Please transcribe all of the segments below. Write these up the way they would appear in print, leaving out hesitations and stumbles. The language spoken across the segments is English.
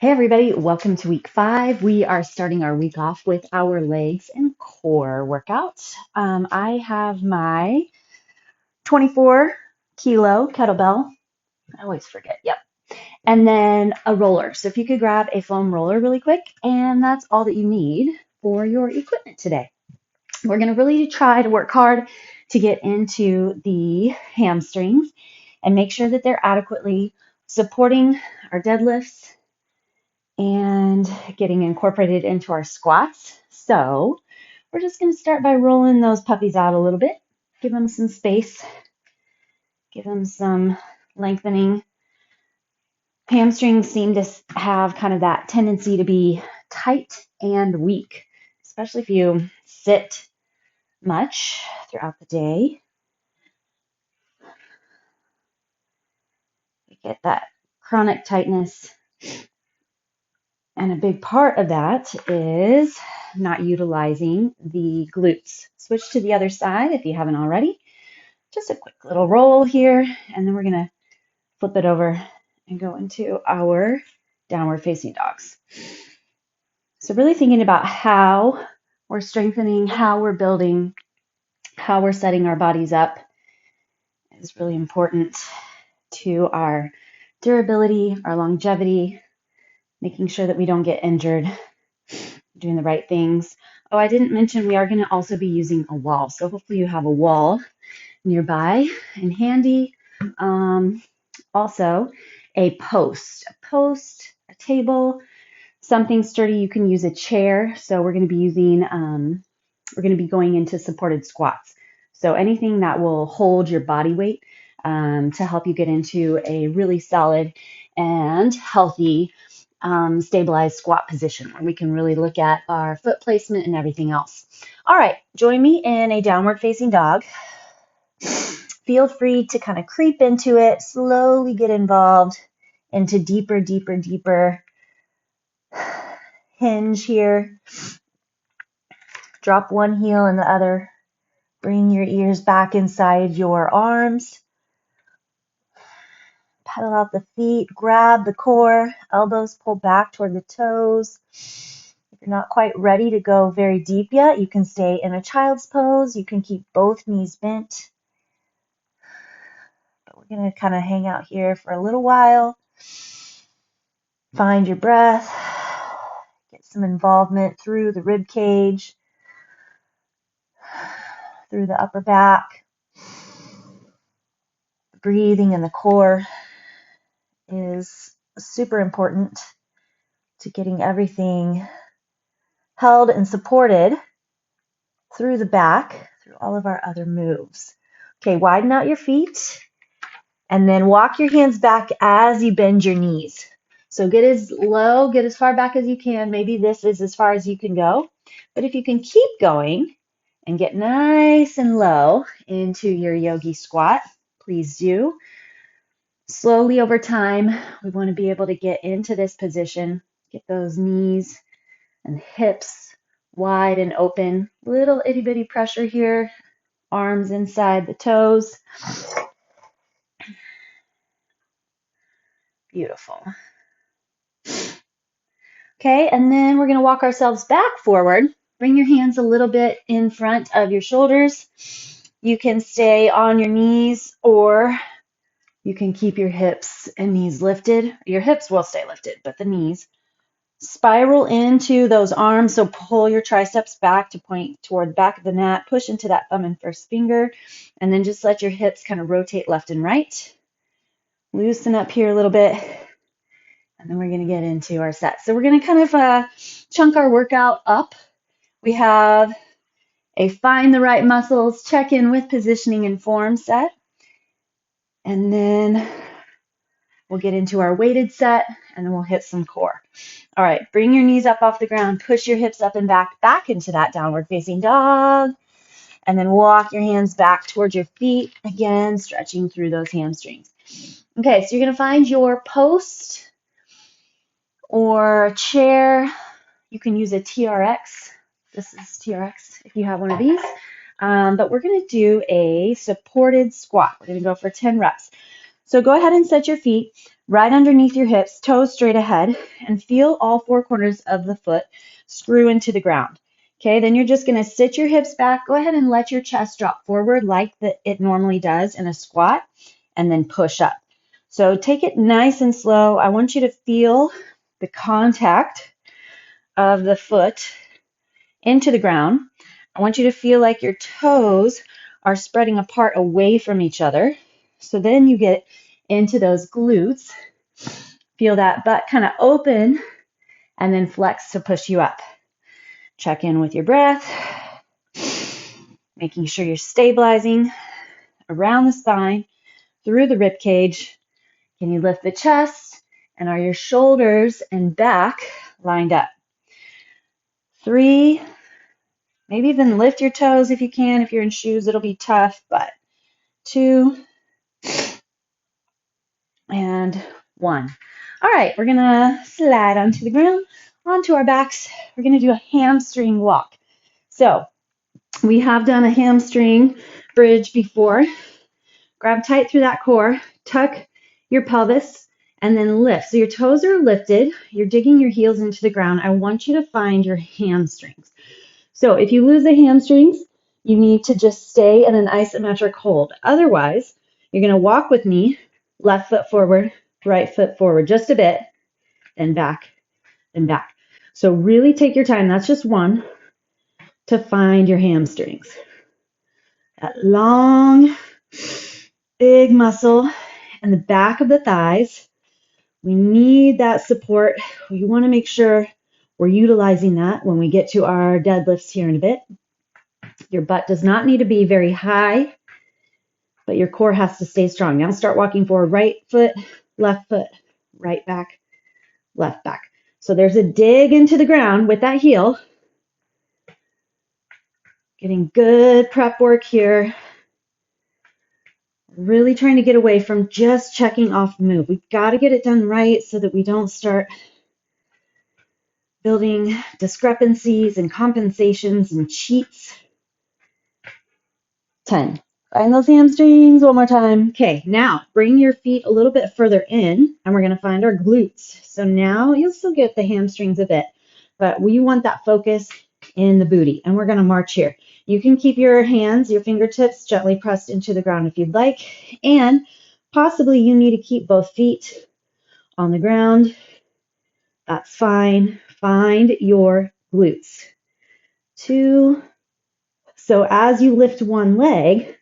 Hey everybody, welcome to week 5. We are starting our week off with our legs and core workouts. I have my 24 kilo kettlebell. I always forget, yep. And then a roller. So if you could grab a foam roller really quick, and that's all that you need for your equipment today. We're going to really try to work hard to get into the hamstrings and make sure that they're adequately supporting our deadlifts and getting incorporated into our squats. So we're just going to start by rolling those puppies out a little bit. Give them some space. Give them some lengthening. Hamstrings seem to have kind of that tendency to be tight and weak, especially if you sit much throughout the day. You get that chronic tightness. And a big part of that is not utilizing the glutes. Switch to the other side if you haven't already. Just a quick little roll here, and then we're going to flip it over and go into our downward facing dogs. So really thinking about how we're strengthening, how we're building, how we're setting our bodies up is really important to our durability, our longevity, making sure that we don't get injured, doing the right things. Oh, I didn't mention we are going to also be using a wall. So hopefully you have a wall nearby and handy. Also, a post, a table, something sturdy. You can use a chair. So we're going to be using, we're going to be going into supported squats. So anything that will hold your body weight to help you get into a really solid and healthy stabilized squat position where we can really look at our foot placement and everything else. All right, join me in a downward facing dog. Feel free to kind of creep into it, slowly get involved into deeper hinge here. Drop one heel and the other. Bring your ears back inside your arms. Pedal out the feet, grab the core, elbows pull back toward the toes. If you're not quite ready to go very deep yet, you can stay in a child's pose. You can keep both knees bent. But we're going to kind of hang out here for a little while. Find your breath. Get some involvement through the rib cage, through the upper back. Breathing in the core is super important to getting everything held and supported through the back, through all of our other moves. Okay, widen out your feet and then walk your hands back as you bend your knees. So get as low, get as far back as you can. Maybe this is as far as you can go. But if you can keep going and get nice and low into your yogi squat, please do. Slowly over time, we want to be able to get into this position, get those knees and hips wide and open. Little itty bitty pressure here, arms inside the toes. Beautiful. Okay, and then we're going to walk ourselves back forward. Bring your hands a little bit in front of your shoulders. You can stay on your knees or you can keep your hips and knees lifted. Your hips will stay lifted, but the knees. Spiral into those arms, so pull your triceps back to point toward the back of the mat. Push into that thumb and first finger, and then just let your hips kind of rotate left and right. Loosen up here a little bit, and then we're going to get into our set. So we're going to kind of chunk our workout up. We have a find the right muscles, check in with positioning and form set, and then we'll get into our weighted set, and then we'll hit some core. All right, bring your knees up off the ground, push your hips up and back into that downward facing dog, and then walk your hands back towards your feet, again, stretching through those hamstrings. Okay, so you're going to find your post or chair. You can use a TRX. This is TRX if you have one of these. But we're going to do a supported squat. We're going to go for 10 reps. So go ahead and set your feet right underneath your hips, toes straight ahead, and feel all four corners of the foot screw into the ground. Okay, then you're just going to sit your hips back. Go ahead and let your chest drop forward like it normally does in a squat, and then push up. So take it nice and slow. I want you to feel the contact of the foot into the ground. I want you to feel like your toes are spreading apart away from each other. So then you get into those glutes. Feel that butt kind of open and then flex to push you up. Check in with your breath, making sure you're stabilizing around the spine, through the rib cage. Can you lift the chest? And are your shoulders and back lined up? 3, maybe even lift your toes if you can. If you're in shoes, it'll be tough, but 2 and 1. All right, we're going to slide onto the ground, onto our backs. We're going to do a hamstring walk. So we have done a hamstring bridge before. Grab tight through that core, tuck your pelvis, and then lift. So your toes are lifted. You're digging your heels into the ground. I want you to find your hamstrings. So if you lose the hamstrings, you need to just stay in an isometric hold. Otherwise, you're going to walk with me, left foot forward, right foot forward, just a bit, then back, then back. So really take your time. That's just one to find your hamstrings. That long, big muscle in the back of the thighs. We need that support. We want to make sure we're utilizing that when we get to our deadlifts here in a bit. Your butt does not need to be very high, but your core has to stay strong. Now start walking forward, right foot, right back, left back. So there's a dig into the ground with that heel. Getting good prep work here. Really trying to get away from just checking off the move. We've got to get it done right so that we don't start building discrepancies and compensations and cheats. 10. Find those hamstrings one more time. Okay, now bring your feet a little bit further in, and we're going to find our glutes. So now you'll still get the hamstrings a bit, but we want that focus in the booty, and we're going to march here. You can keep your hands, your fingertips gently pressed into the ground if you'd like, and possibly you need to keep both feet on the ground. That's fine. Find your glutes. 2. So as you lift one leg,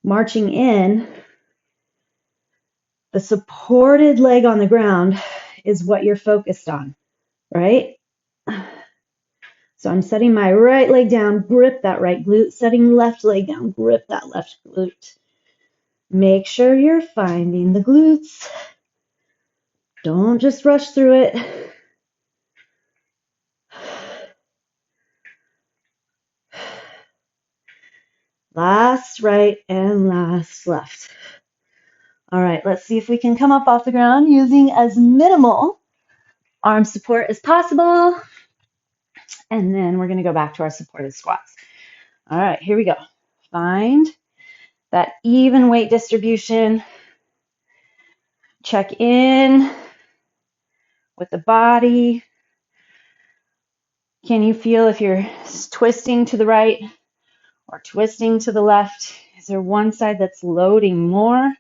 marching in, the supported leg on the ground is what you're focused on, right? So I'm setting my right leg down, grip that right glute, setting left leg down, grip that left glute. Make sure you're finding the glutes. Don't just rush through it. Last right and last left. All right, let's see if we can come up off the ground using as minimal arm support as possible. And then we're going to go back to our supported squats. All right, here we go. Find that even weight distribution. Check in with the body. Can you feel if you're twisting to the right or twisting to the left? Is there one side that's loading more?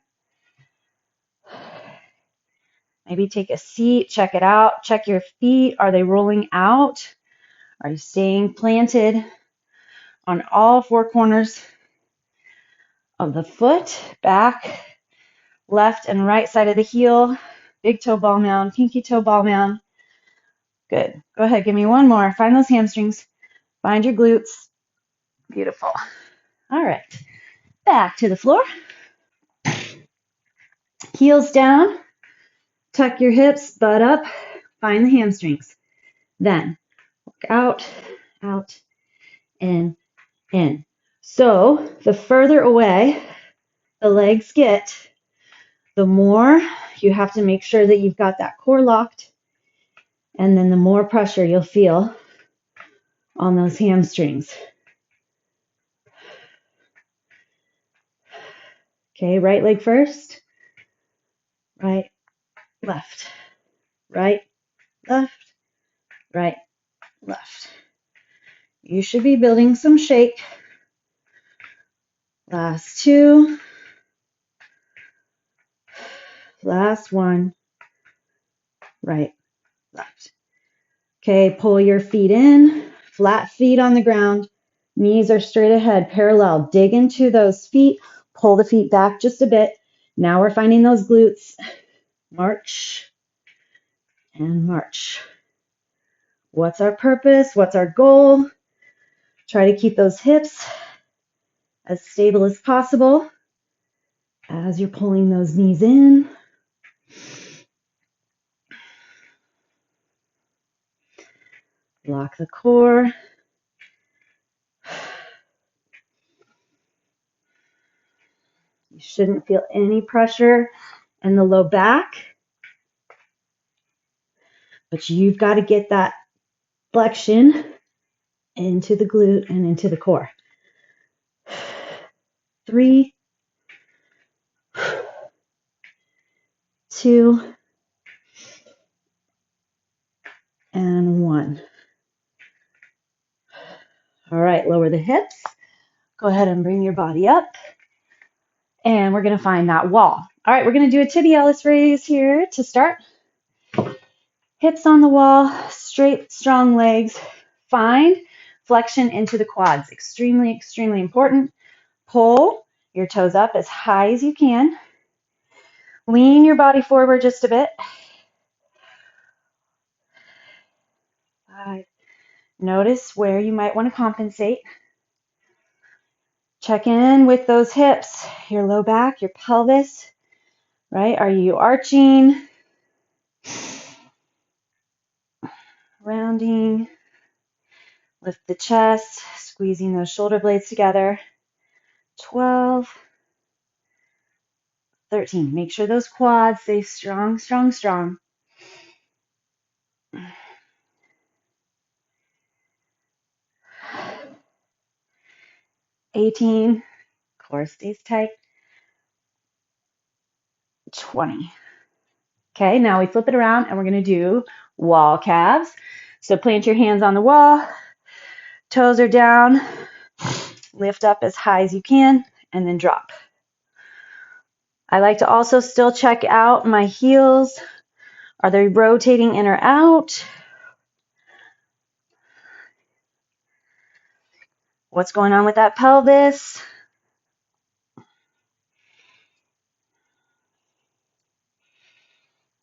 Maybe take a seat, check it out. Check your feet. Are they rolling out? Are you staying planted on all four corners of the foot? Back, left, and right side of the heel. Big toe ball mound, pinky toe ball mound. Good. Go ahead, give me one more. Find those hamstrings. Find your glutes. Beautiful. All right. Back to the floor. Heels down. Tuck your hips, butt up. Find the hamstrings. Then work out, out, in, in. So the further away the legs get, the more you have to make sure that you've got that core locked, and then the more pressure you'll feel on those hamstrings. Okay, right leg first. right, left, right, left, right, left. You should be building some shake. Last two. Last one. Right, left. Okay, pull your feet in. Flat feet on the ground. Knees are straight ahead, parallel. Dig into those feet. Pull the feet back just a bit. Now we're finding those glutes. March and march. What's our purpose? What's our goal? Try to keep those hips as stable as possible as you're pulling those knees in. Lock the core. You shouldn't feel any pressure in the low back, but you've got to get that flexion into the glute and into the core. 3, 2, and 1. All right, lower the hips. Go ahead and bring your body up. And we're going to find that wall. All right, we're going to do a tibialis raise here to start. Hips on the wall, straight, strong legs. Find flexion into the quads. Extremely, extremely important. Pull your toes up as high as you can. Lean your body forward just a bit. 5. Notice where you might want to compensate. Check in with those hips, your low back, your pelvis, right? Are you arching, rounding? Lift the chest, squeezing those shoulder blades together. 12, 13. Make sure those quads stay strong, strong, strong. 18. Core stays tight. 20. Okay, now we flip it around and we're going to do wall calves. So plant your hands on the wall. Toes are down. Lift up as high as you can and then drop. I like to also still check out my heels. Are they rotating in or out? What's going on with that pelvis?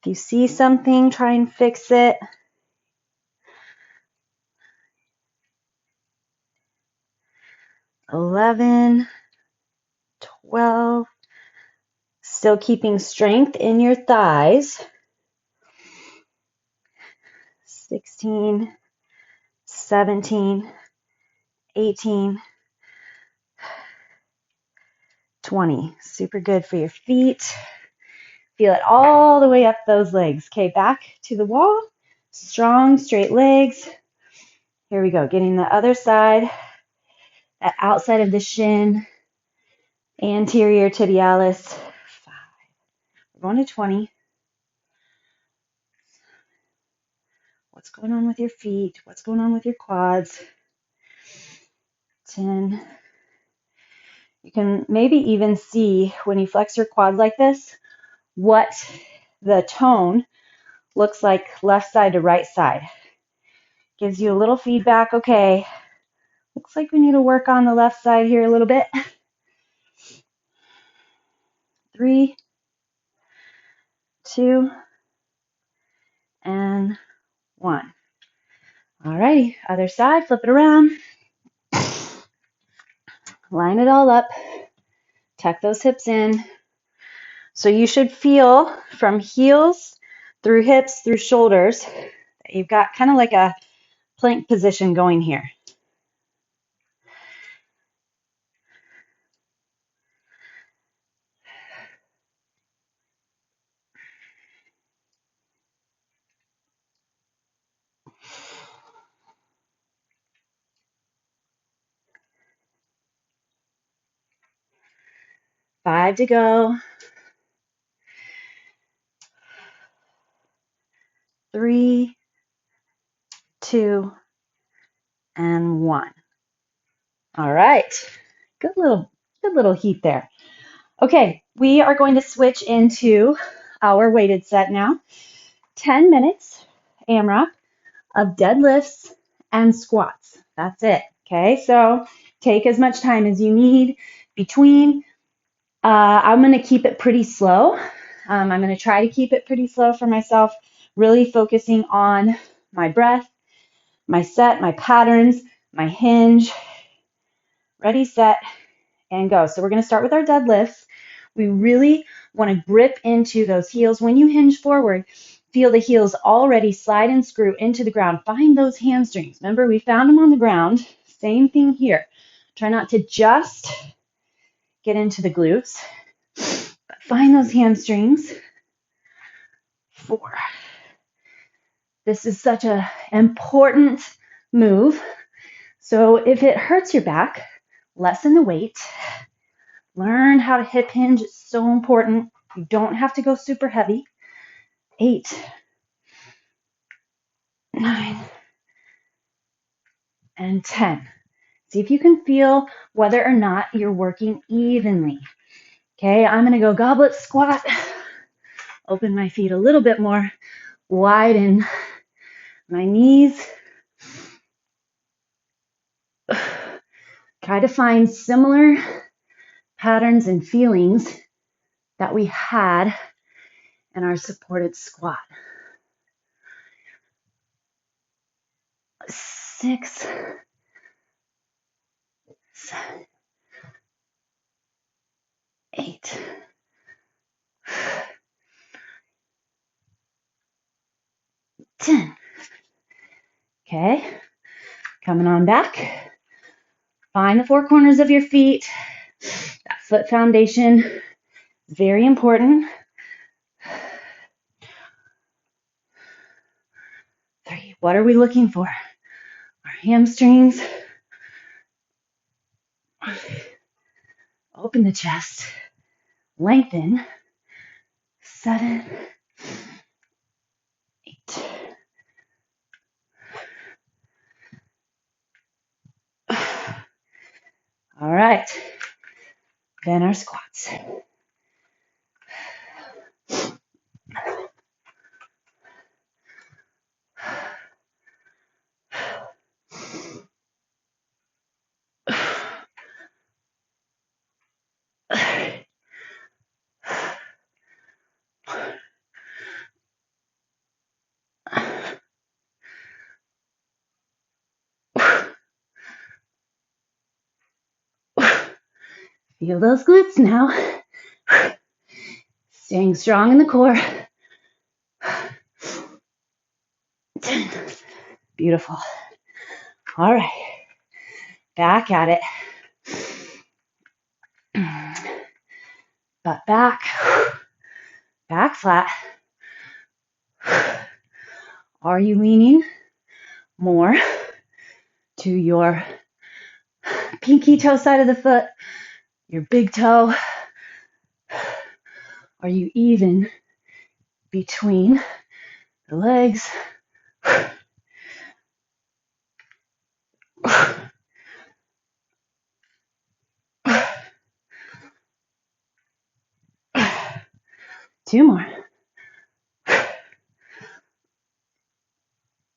If you see something, try and fix it. 11, 12. Still keeping strength in your thighs. 16, 17, 18, 20. Super good for your feet. Feel it all the way up those legs. Okay, back to the wall. Strong, straight legs. Here we go. Getting the other side, that outside of the shin, anterior tibialis. 5. We're going to 20. What's going on with your feet? What's going on with your quads? 10. You can maybe even see when you flex your quads like this, what the tone looks like left side to right side. Gives you a little feedback. Okay, looks like we need to work on the left side here a little bit. 3, 2, and 1. Alrighty, other side, flip it around. Line it all up. Tuck those hips in. So you should feel from heels through hips through shoulders that you've got kind of like a plank position going here. Five to go. 3, 2, and 1. All right. Good little heat there. Okay, we are going to switch into our weighted set now. 10 minutes AMRAP of deadlifts and squats. That's it. Okay, so take as much time as you need between. I'm going to keep it pretty slow. I'm going to try to keep it pretty slow for myself, really focusing on my breath, my set, my patterns, my hinge. Ready, set, and go. So we're going to start with our deadlifts. We really want to grip into those heels. When you hinge forward, feel the heels already slide and screw into the ground. Find those hamstrings. Remember, we found them on the ground. Same thing here. Try not to just get into the glutes, but find those hamstrings. 4. This is such an important move. So if it hurts your back, lessen the weight. Learn how to hip hinge. It's so important. You don't have to go super heavy. 8, 9, and 10. See if you can feel whether or not you're working evenly. Okay, I'm going to go goblet squat. Open my feet a little bit more. Widen my knees. Try to find similar patterns and feelings that we had in our supported squat. 6, 7, 8. Okay, coming on back. Find the 4 corners of your feet. That foot foundation is very important. 3, what are we looking for? Our hamstrings. Open the chest. Lengthen. 7, 8. All right. Then our squats. Feel those glutes now. Staying strong in the core. 10. Beautiful. All right. Back at it. Butt back. Back flat. Are you leaning more to your pinky toe side of the foot, your big toe? Are you even between the legs? 2 more.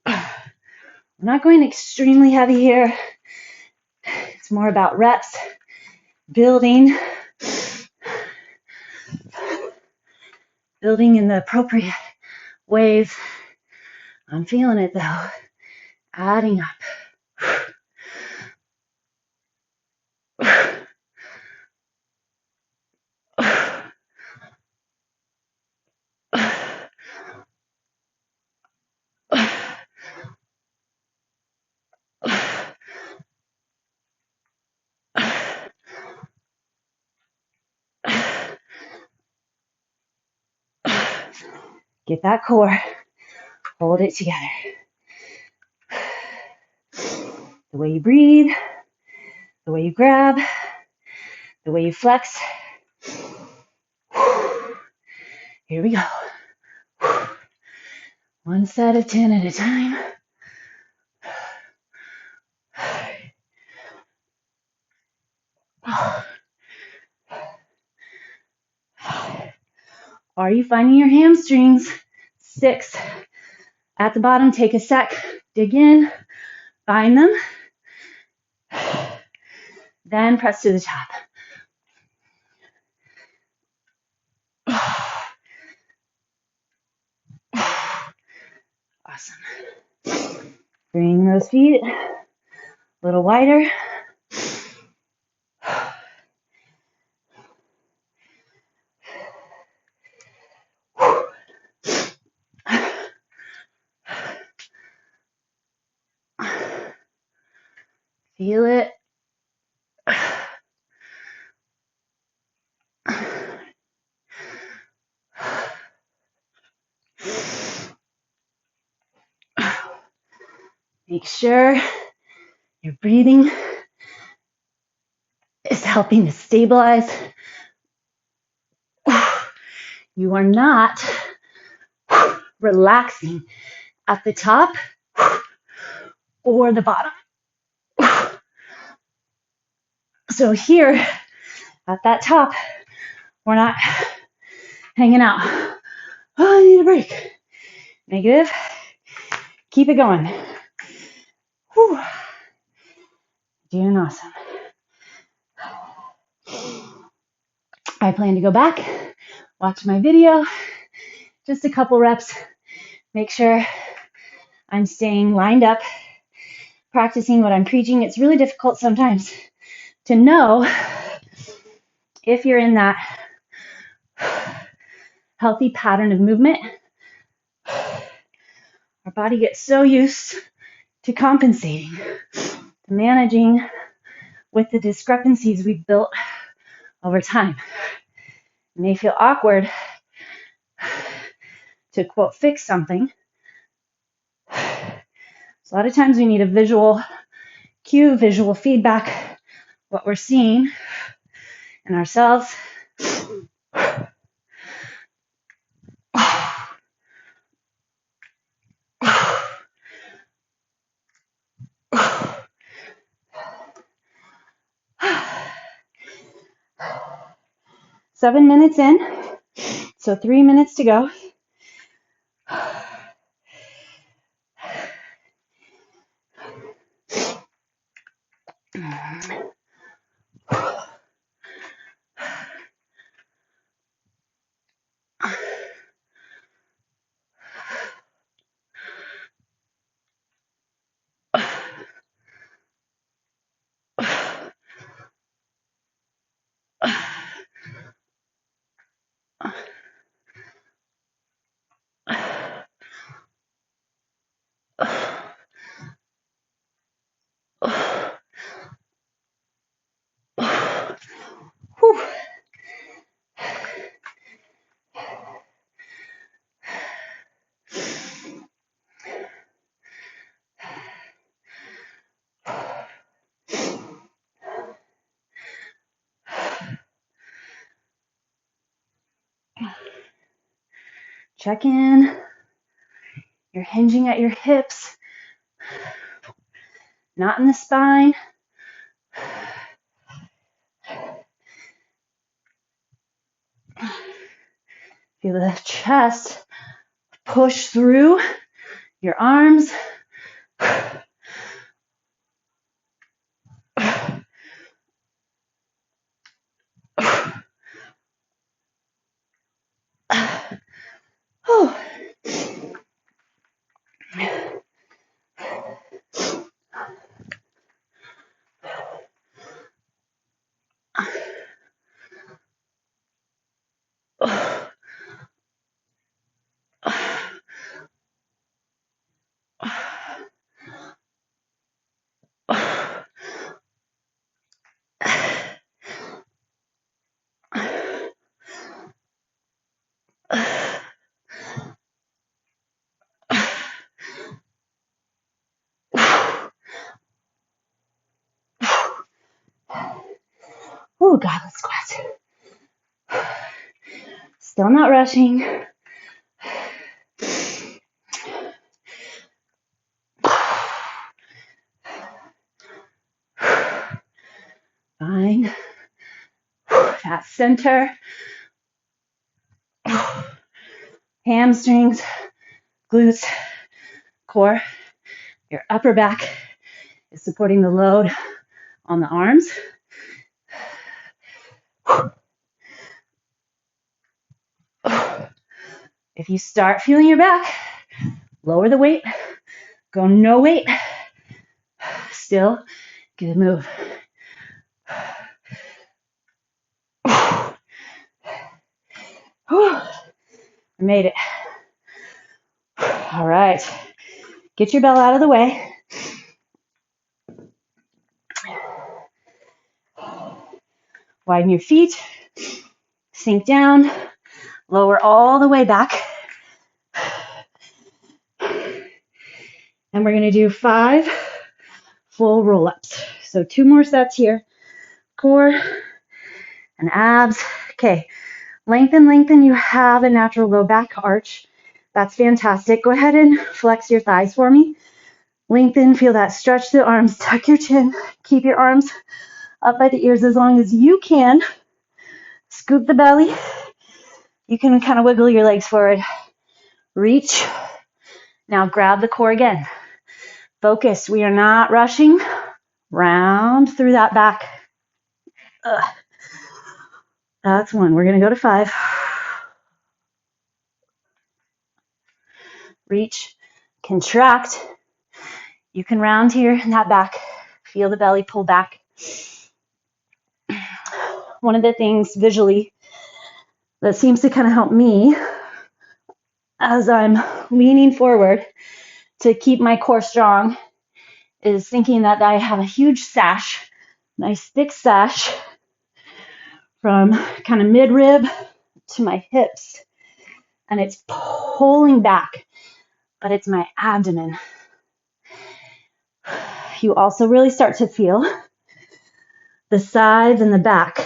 I'm not going extremely heavy here. It's more about reps, building in the appropriate ways. I'm feeling it though. Adding up. Get that core. Hold it together. The way you breathe, the way you grab, the way you flex. Here we go. One set of 10 at a time. Are you finding your hamstrings? 6. At the bottom, take a sec, dig in, find them, then press to the top. Awesome. Bring those feet a little wider. Feel it. Make sure your breathing is helping to stabilize. You are not relaxing at the top or the bottom. So here at that top, we're not hanging out. Oh, I need a break. Negative. Keep it going. Whew. Doing awesome. I plan to go back, watch my video, just a couple reps, make sure I'm staying lined up, practicing what I'm preaching. It's really difficult sometimes to know if you're in that healthy pattern of movement. Our body gets so used to compensating, to managing with the discrepancies we've built over time. It may feel awkward to, quote, fix something. So a lot of times we need a visual cue, visual feedback, what we're seeing in ourselves. Seven minutes in, so 3 minutes to go. Whew. Check in. You're hinging at your hips, not in the spine. Feel the chest push through your arms. Oh, goblet squats. Still not rushing. Find that center. Hamstrings, glutes, core. Your upper back is supporting the load on the arms. If you start feeling your back, lower the weight, go no weight. Still, good move. I made it. All right. Get your bell out of the way. Widen your feet. Sink down. Lower all the way back. And we're going to do 5 full roll-ups. So 2 more sets here. Core and abs. Okay. Lengthen, lengthen. You have a natural low back arch. That's fantastic. Go ahead and flex your thighs for me. Lengthen, feel that stretch the arms, tuck your chin, keep your arms up by the ears as long as you can. Scoop the belly. You can kind of wiggle your legs forward. Reach. Now grab the core again. Focus. We are not rushing. Round through that back. That's 1. We're going to go to 5. Reach. Contract. You can round here in that back. Feel the belly pull back. One of the things visually that seems to kind of help me as I'm leaning forward to keep my core strong is thinking that I have a huge sash, nice thick sash from kind of mid-rib to my hips, and it's pulling back, but it's my abdomen. You also really start to feel the sides and the back.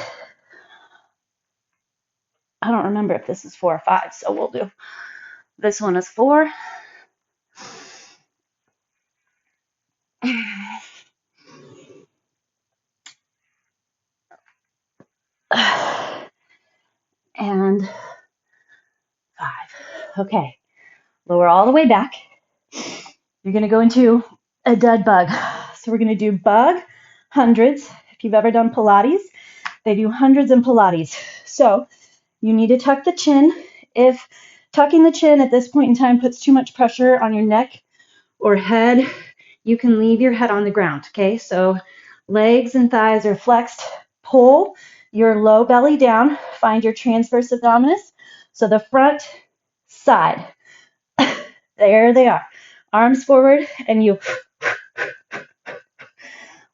I don't remember if this is 4 or 5, so we'll do. This one is 4. And 5. Okay. Lower all the way back. You're going to go into a dead bug. So we're going to do bug hundreds. If you've ever done Pilates, they do hundreds in Pilates. So you need to tuck the chin. If tucking the chin at this point in time puts too much pressure on your neck or head, you can leave your head on the ground. Okay, so legs and thighs are flexed. Pull your low belly down. Find your transverse abdominis. So the front side. There they are. Arms forward, and you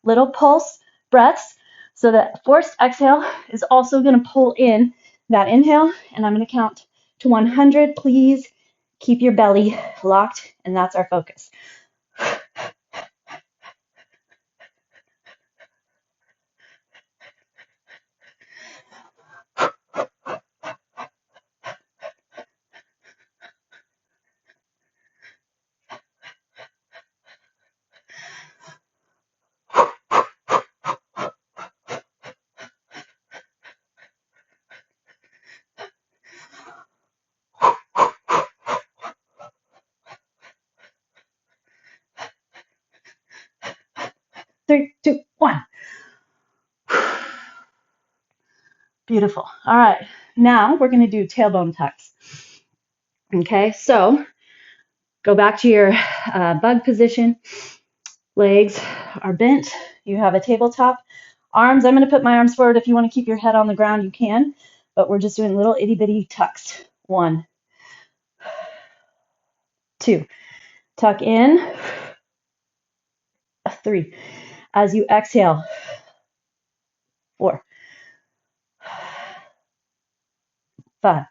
little pulse breaths. So that forced exhale is also going to pull in that inhale, and I'm going to count to 100. Please keep your belly locked, and that's our focus. Three, two, 1. Beautiful. All right. Now we're going to do tailbone tucks. Okay, so go back to your bug position. Legs are bent. You have a tabletop. Arms, I'm going to put my arms forward. If you want to keep your head on the ground, you can. But we're just doing little itty bitty tucks. 1, 2. Tuck in. 3. As you exhale. 4, 5,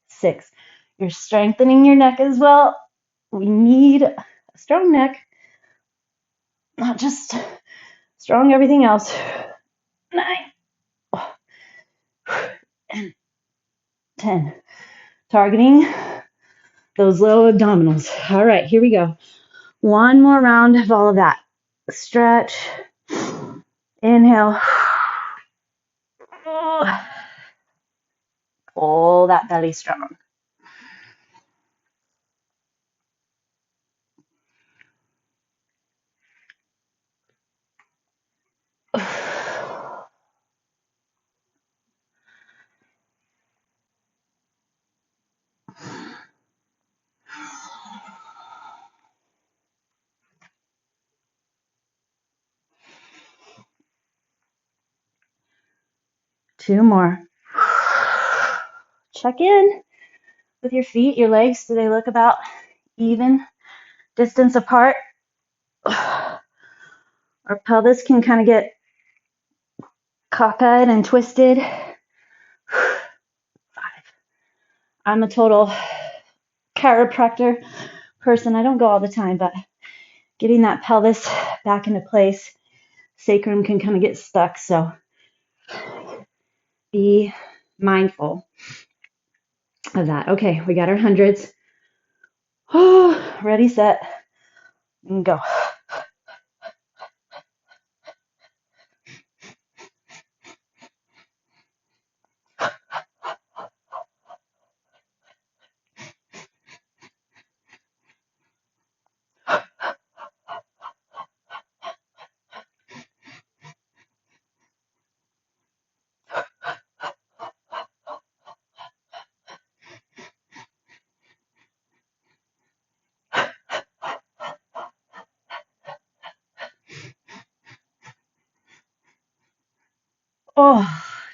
6. You're strengthening your neck as well. We need a strong neck, not just strong everything else. 9 and 10. Targeting those low abdominals. All right, here we go. One more round of all of that. Stretch. Inhale. Pull that belly strong. Two more. Check in with your feet, your legs. Do they look about even distance apart? Our pelvis can kind of get cockeyed and twisted. 5. I'm a total chiropractor person. I don't go all the time, but getting that pelvis back into place, sacrum can kind of get stuck. So be mindful of that. Okay, we got our hundreds. Ready, set, and go.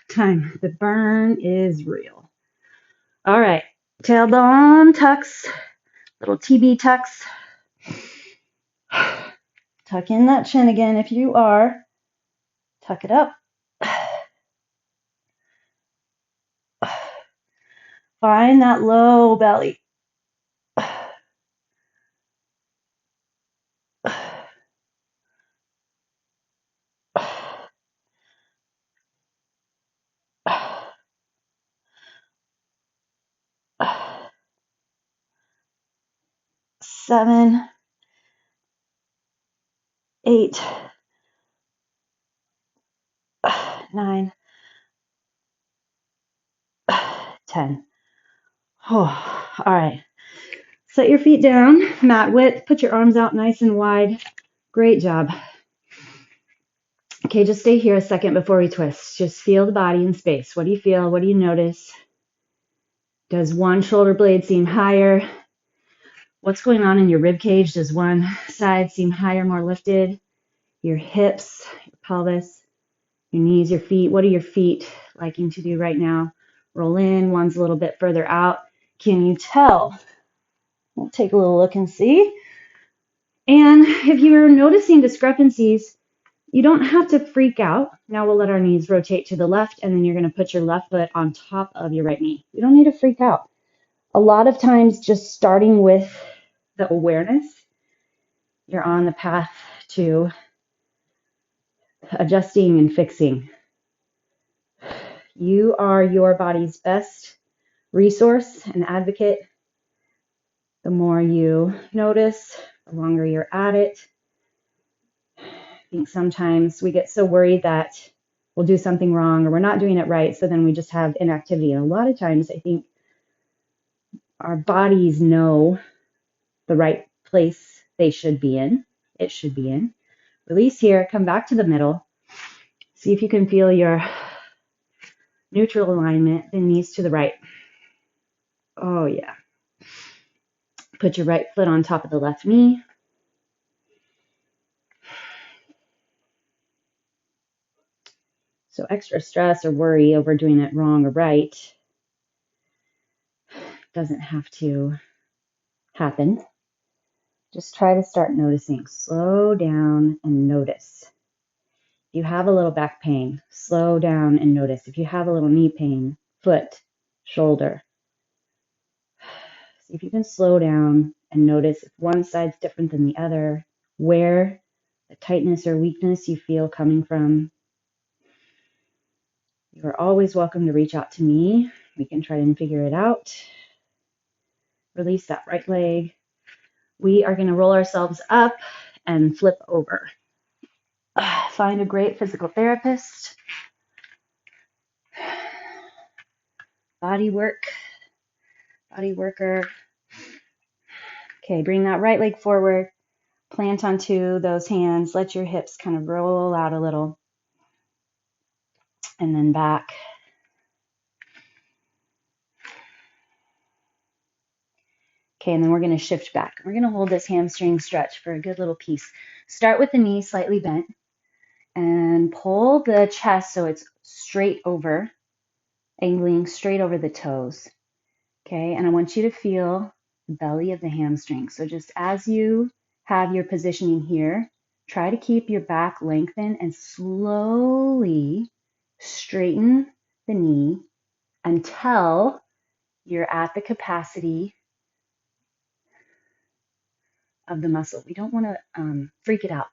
'Time. The burn is real. All right. Tailbone tucks. Little TB tucks. Tuck in that chin again if you are. Tuck it up. Find that low belly. 7, 8, 9, 10. Oh, all right. Set your feet down, mat width. Put your arms out nice and wide. Great job. Okay, just stay here a second before we twist. Just feel the body in space. What do you feel? What do you notice? Does one shoulder blade seem higher? What's going on in your rib cage? Does one side seem higher, more lifted? Your hips, your pelvis, your knees, your feet. What are your feet liking to do right now? Roll in. One's a little bit further out. Can you tell? We'll take a little look and see. And if you're noticing discrepancies, you don't have to freak out. Now we'll let our knees rotate to the left, and then you're going to put your left foot on top of your right knee. You don't need to freak out. A lot of times, just starting with the awareness, you're on the path to adjusting and fixing. You are your body's best resource and advocate. The more you notice, the longer you're at it. I think sometimes we get so worried that we'll do something wrong or we're not doing it right, so then we just have inactivity. And a lot of times I think our bodies know the right place they should be in. It should be in. Release here, come back to the middle. See if you can feel your neutral alignment, the knees to the right. Oh yeah. Put your right foot on top of the left knee. So extra stress or worry over doing it wrong or right doesn't have to happen. Just try to start noticing. Slow down and notice. If you have a little back pain, slow down and notice. If you have a little knee pain, foot, shoulder, see if you can slow down and notice if one side's different than the other, where the tightness or weakness you feel coming from. You are always welcome to reach out to me. We can try and figure it out. Release that right leg. We are going to roll ourselves up and flip over. Find a great physical therapist. Body worker. Okay, bring that right leg forward. Plant onto those hands. Let your hips kind of roll out a little. And then back. Okay, and then we're going to shift back. We're going to hold this hamstring stretch for a good little piece. Start with the knee slightly bent and pull the chest so it's straight over, angling straight over the toes. Okay, and I want you to feel the belly of the hamstring. So just as you have your positioning here, try to keep your back lengthened and slowly straighten the knee until you're at the capacity of the muscle. We don't want to freak it out.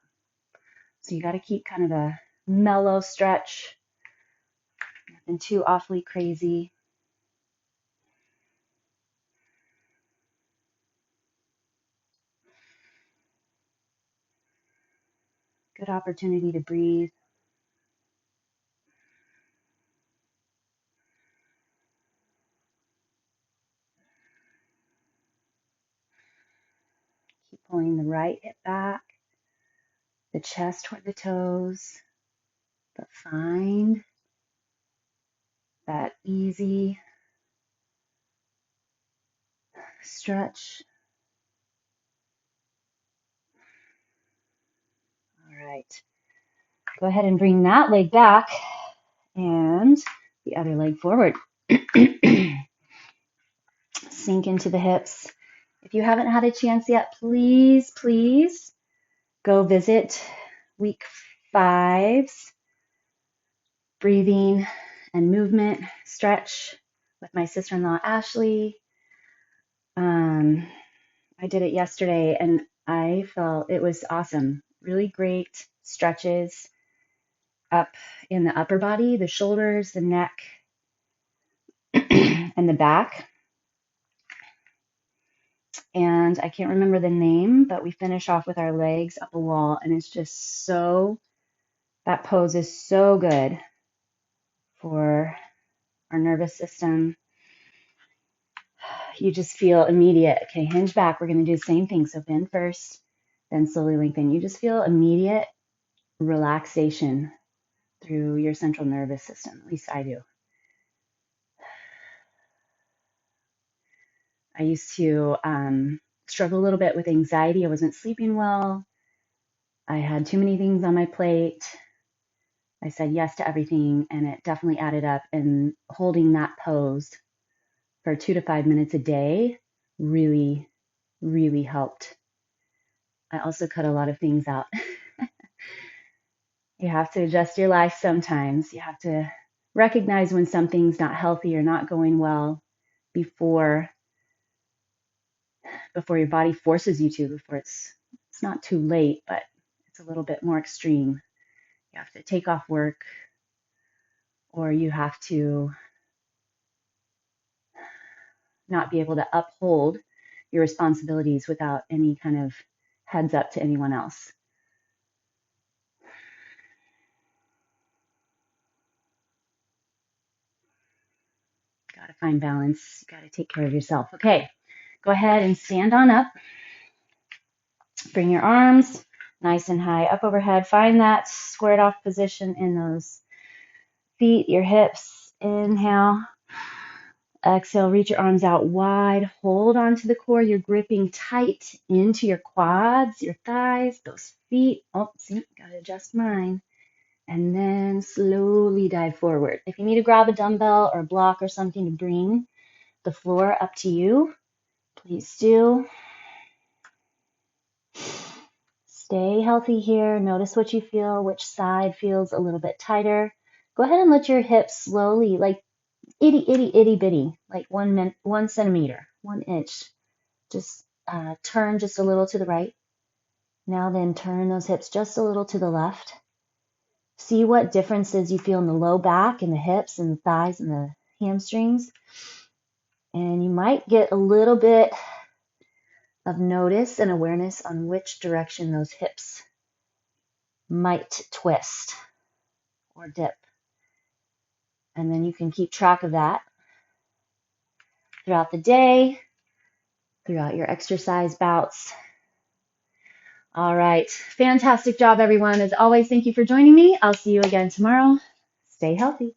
So you got to keep kind of a mellow stretch, nothing too awfully crazy. Good opportunity to breathe. Keep pulling the right hip back, the chest toward the toes, but find that easy stretch. All right. Go ahead and bring that leg back and the other leg forward. Sink into the hips. If you haven't had a chance yet, please go visit week 5's breathing and movement stretch with my sister-in-law, Ashley. I did it yesterday and I felt it was awesome. Really great stretches up in the upper body, the shoulders, the neck, and the back. And I can't remember the name, but we finish off with our legs up a wall, and it's just so, that pose is so good for our nervous system. You just feel immediate. Okay, hinge back. We're going to do the same thing. So bend first, then slowly lengthen. You just feel immediate relaxation through your central nervous system. At least I do. I used to struggle a little bit with anxiety. I wasn't sleeping well. I had too many things on my plate. I said yes to everything, and it definitely added up. And holding that pose for 2 to 5 minutes a day really, really helped. I also cut a lot of things out. You have to adjust your life sometimes. You have to recognize when something's not healthy or not going well before your body forces you to, before it's not too late, but it's a little bit more extreme. You have to take off work, or you have to not be able to uphold your responsibilities without any kind of heads up to anyone else. Got to find balance. Got to take care of yourself. Okay, go ahead and stand on up. Bring your arms nice and high up overhead. Find that squared off position in those feet, your hips. Inhale. Exhale, reach your arms out wide. Hold on to the core. You're gripping tight into your quads, your thighs, those feet. Oh, see, got to adjust mine. And then slowly dive forward. If you need to grab a dumbbell or a block or something to bring the floor up to you, please do. Stay healthy here. Notice what you feel, which side feels a little bit tighter. Go ahead and let your hips slowly, like itty bitty, like 1 centimeter, 1 inch. Just turn just a little to the right. Now then turn those hips just a little to the left. See what differences you feel in the low back and the hips and the thighs and the hamstrings. And you might get a little bit of notice and awareness on which direction those hips might twist or dip. And then you can keep track of that throughout the day, throughout your exercise bouts. All right. Fantastic job, everyone. As always, thank you for joining me. I'll see you again tomorrow. Stay healthy.